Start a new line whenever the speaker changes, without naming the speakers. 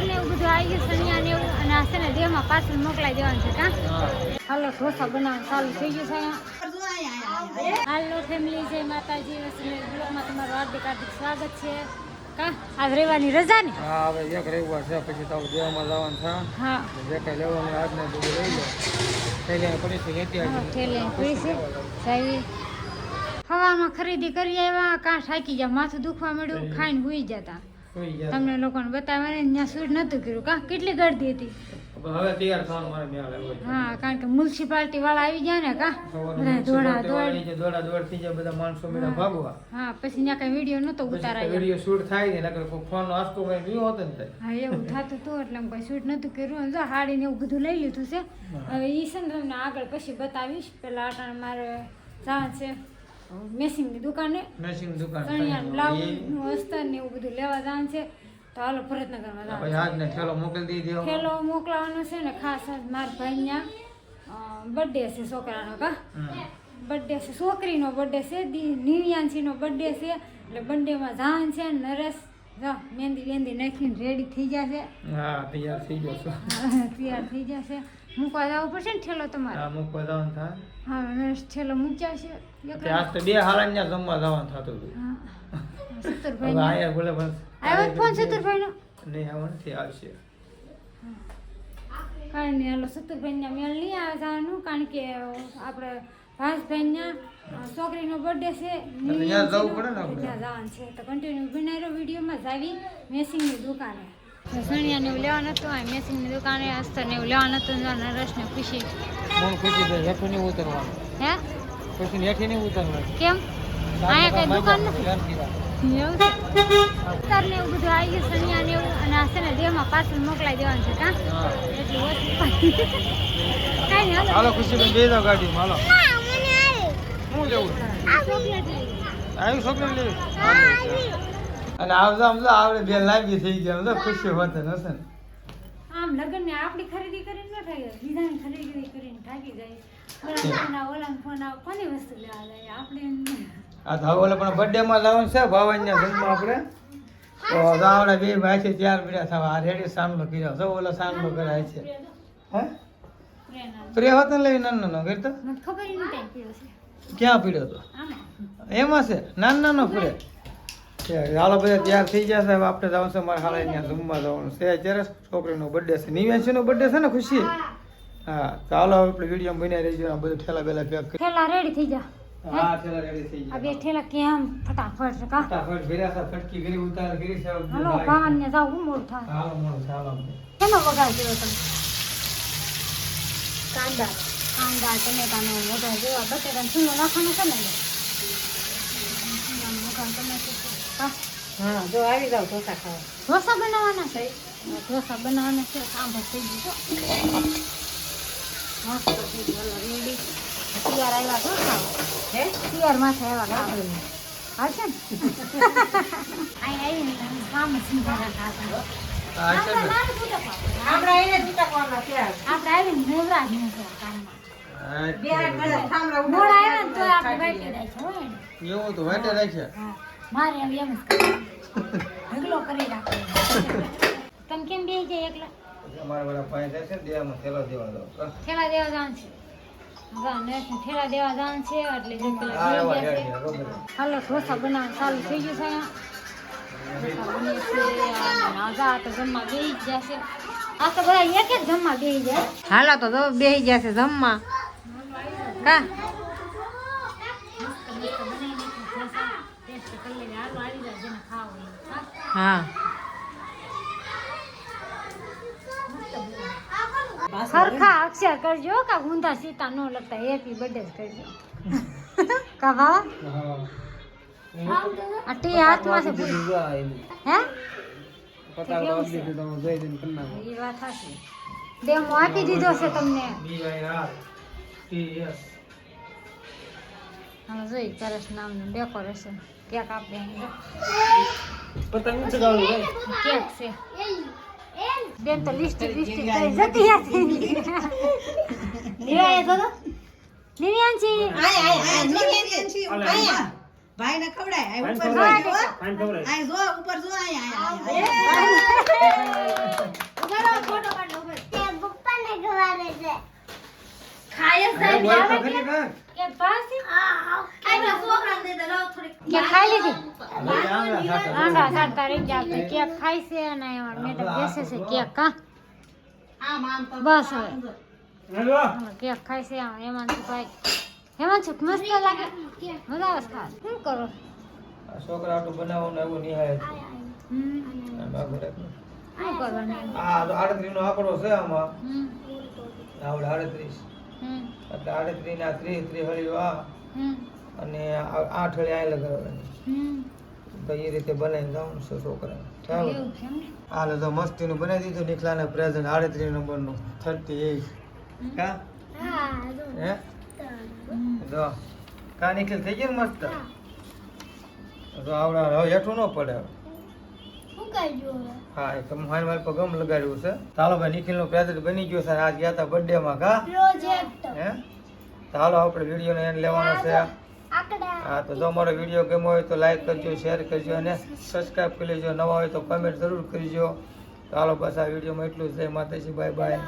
અત્તર ને એવું બધું આવી ગયું સણિયા ને એવું અને આ છે ને દેહમાં પાર્સલ મોકલાઈ દેવાનું છે કા હાલો ઢોસા બનાવવાનું ચાલુ થઈ ગયું છે હાલો ફેમિલી જય માતાજી વસુલ બ્લોગમાં તમારું હાર્દિક સ્વાગત છે કા આજ રવિવારની રજા ને
હા હવે એક રવિવાર છે પછી તો દેવામાં જવાનું છે
હા
જે કઈ લેવાનું આજને બધું લઈ લો થેલી પડી છે લેતી
હા
આવી
થેલી પડી છે સાહેબ હવામાં ખરીદી કરી આવ્યા કાં થાકી ગયા માથું દુખવા મળ્યું ખાઈને હુઈ જતા
કોઈ ગયા
તમને લોકોને બતાવવા ત્યાં શૂટ નતું કર્યું કા કેટલી ગરદી હતી
હવે તૈયાર થવાનું મારે મેળ આવે
હા કારણ કે મ્યુનિસિપાલિટી વાળા આવી ગયા ને કા બધા દોડા
દોડ થઈ જાય બધા માણસો મેળા ભાગવા
હા પછી ત્યાં કઈ વિડીયો નતો ઉતારાયો
વિડીયો શૂટ થાય ને નકર કોઈ ફોન આસ્તો કઈ બીયો હોતો ને થાય
હા એવું થતું હતું એટલે કોઈ શૂટ નતું કર્યું જો હાડી ને એવું બધું લઈ લીધું છે હવે ઈ છે ને તમને આગળ પછી બતાવીશ પેલા આટાણે મારે જવાનું છે મેસિંગની દુકાને
મેચિંગ દુકાન
ચણિયા બ્લાઉઝ નું અસ્તર ને એવું બધું લેવા જવાનું છે તો હાલો પ્રયત્નગરમાં જવાનું
ભાઈ આજ ને થેલો મોકલી દીધી
ખેલો મોકલાવાનો છે ને ખાસ મારા ભાઈના બર્થડે છે છોકરાનો કા બર્થડે છે છોકરીનો બર્થડે છે નિવ્યાંશીનો બર્થડે છે એટલે બર્થડેમાં જાન છે નરેશ જો મહેંદી વેંદી નાખીને રેડી થઈ જશે
હા તૈયાર થઈ ગયો છો
તૈયાર થઈ જશે મૂકવા જવું પડશે ને ઠેલો તમારે
હા મૂકવા જવાનું થાય
હા નરેશ ઠેલો મૂક્યા છે
આજ તો બે હાલા ત્યાં જમવા જવાનું થતું હતું
હા
હવે
સત્તરભાઈ
આયા બોલે બસ
આવ્યો ફોન સત્તરભાઈનો
નહીં આવો નથી આવશે
કાંઈ નહીં હાલો સત્તરભાઈના મેળ નહીં આવે જવાનું કારણ કે આપણે ભાસભાઈના છોકરીનો બર્થડે છે
ત્યાં જવું પડે ને આપણે.
ત્યાં જવાનું છે તો કન્ટિન્યુ બનાવ્યો વિડીયોમાં જાવી મેસિંગની દુકાને સણિયાને એવું લેવાનું હતું આ મેસિંગની દુકાને અસ્તરને એવું લેવાનું હતું નરેશને ખુશી
મન ખુશી ભાઈ હેઠું નહીં ઉતરવાનું
હે
પછી હેઠી નહીં ઉતરવાનું
કેમ અહીંયા કઈ દુકાન નથી એવું છે અસ્તરને એવું બધું આવી ગયું સણિયાને એવું અને આ છે ને દેહમાં પાર્સલ મોકલાઈ દેવાનું છે કા એટલું ઓછું કાંઈ નહીં હાલો
હાલો ખુશી ભાઈ બે જાવ ગાડીમાં હાલો શું જવું આવ્યું છોકરી લેવી અને આવજો આમ તો આવડે બે લાગી થઈ ગયા તો ખુશી હોત હશે ને
આમ લગન ને આપણી ખરીદી કરીને ન થાય બીજાની ખરીદી કરીને થાકી જાય ઓલા ફોન આવ કોની વસ્તુ લેવા જાય આપણે
આ તો હવે ઓલે પણ બર્થડે માં લાવવાનું છે ભાવાના જન્મ આપણે તો આવડે બે ભાઈ છે ત્યાર પીડા થવા આ રેડી સામલો કર્યો છે ઓલો સામલો કરાય છે હે પ્રિય હોત ને લેવી નાનો કરતો
મને ખબર ય નહોતી પીળો છે
ક્યાં પીડ્યો તો
આમાં
એમાં છે નાનો ફ્રે હાલો બધા તૈયાર થઈ જશે હવે આપણે જવાનું છે મારા હાલે ત્યાં જમવા જવાનું છે અત્યારે છોકરીનો બર્થડે છે નિવ્યાંશીનો બર્થડે છે ને ખુશી હા તો હાલો આપણે વિડીયો બનાવી રહીશું બધું ઠેલા બેલા પેક કરી
થેલા રેડી થઈ જા
હા ઠેલા રેડી થઈ
આ
ગયા
બે ઠેલા કેમ ફટાફટ કા
ફટાફટ ભર્યા છે ફટકી કરી ઉતાર કરી છે
હાલો ભાવન ને જાવ મોડ થાય
હાલો મોડું છે હાલો
કેનો વઘાર કર્યો તમે કાંદા કાંદા ટમેટાનો વઘાર જેવા બટેટાનો ચૂનો નાખવાનો છે ને વઘાર ટમેટું હા
હા જો આવી જાવ ઢોસા ખાવા
ઢોસા બનાવવાના છે ઢોસા બનાવવાના છે સાંભળ થઈ ગયું મસ્ત થઈ ગયું રેડી તૈયાર આવ્યા ઢોસા
હે
તૈયાર માથે આવ્યા ખાવા હા છે ને અહીં આવીને કામ સીધા ખાતા
હા છે ને
આપણે એને જીતાડવાના છે
આપણે આવીને નેવરા જ નેવરા કામમાં
બે કલર થાંભલા
મોડા આવ્યા ને તો આપણે બેઠી જાય છે હોય ને
એવું તો વાટે રાખ્યા
હા મારે એમ જ કરવાનું ઢગલો કરી રાખવાનો તમે કેમ બેસી જાય એકલા
અમારા વાળા પાસે જાય છે દેવામાં થેલો દેવા દો
ઠેલા દેવા જવાનું છે ઠેલા દેવા જવાનું છે એટલે જો પેલા
હા
બેસી
એવા
ગયા છે.
રેડી રોબરે
હાલો ઢોસા બનાવવાનું ચાલુ થઈ ગયું છે અહીંયા ઢોસા બને છે અને નાજા તો જમવા બેસી જ જશે આ તો બધા એક એક જમવા બેસી જાય
હાલો તો જો બેહી જશે જમવા કા હા
સરખા અક્ષર કરજો કા ગુંદા સીતા નો લગતા હેપી બર્થડે કરજો કા બાબા
હા
આ ટી હાથમાં છે પૂરી. હે
પતાવ આપી દીધું તમે જોઈ દઈને કરી નાખો
એ વાત સાચી ડેમો આપી દીધો છે તમને
BIR TS
હવે જોઈ સરસ નામનું ડેકોરેશન કેક આપે
પતંગ ચગાવવું ભાઈ
કેક છે બેન તો લિસ્ટિક કરી જતી હતી નિવાય તો નિવ્યાંશી
ભાઈ ને ખવડાય ઉપર જો ઉપર જો
બોલ તો ખરી કાં?
કે ભાસી કે ખાઈ લીધી
હવે આંગળા સાટા.
આંગા સાટા રહી ગયા આપણે કેક ખાઈ છે અને અહીંયા મેડમ બેસે છે કેક કા બસ હવે
હેલો.
હાલો, કેક ખાઈ છે હેમાંશુભાઈ હેમાંશુ મસ્ત લાગે મજા આવે છે ખાવા શું કરો
આ છોકરા આટલું બનાવવાનું એવું નિહાળે છે.
હમ
આમ આગળ રાખ.
શું કરવાનું
આ 38 નો આંકડો છે આમાં.
હમ
આવડે 38.
હમ
એટલે 38 ના 30 હળીઓ આ
હમ
અને 8 હળી આ લગાવવાની.
હમ
તો એ રીતે બનાવીને જવાનું છે છોકરાને. બરાબર?
એવું છે એમ ને?
હાલો તો મસ્તીનું બનાવી દીધું નિખલાને પ્રેઝન્ટ 38 નંબરનું 38. કા હે જો કા નિખિલ થઈ ગયું ને મસ્ત તો આવડા હવે હેઠું ન પડે હવે. હા એ તમે મારી મારી પર ગમ લગાડ્યું છે. ચાલો ભાઈ નિખિલનું પ્રેઝન્ટ બની ગયું છે. આજ ગયા હતા બર્થડે માં કા હે ચાલો આપણે વિડીયો ને એન્ડ લેવાનો છે. હા તો જો અમારો વિડીયો ગમ્યો હોય તો લાઈક કરજો, શેર કરજો અને સબસ્ક્રાઈબ કરી લેજો. નવા હોય તો કમેન્ટ જરૂર કરજો. ચાલો બસ આ વિડીયોમાં એટલું જ. જય માતાજી, બાય બાય.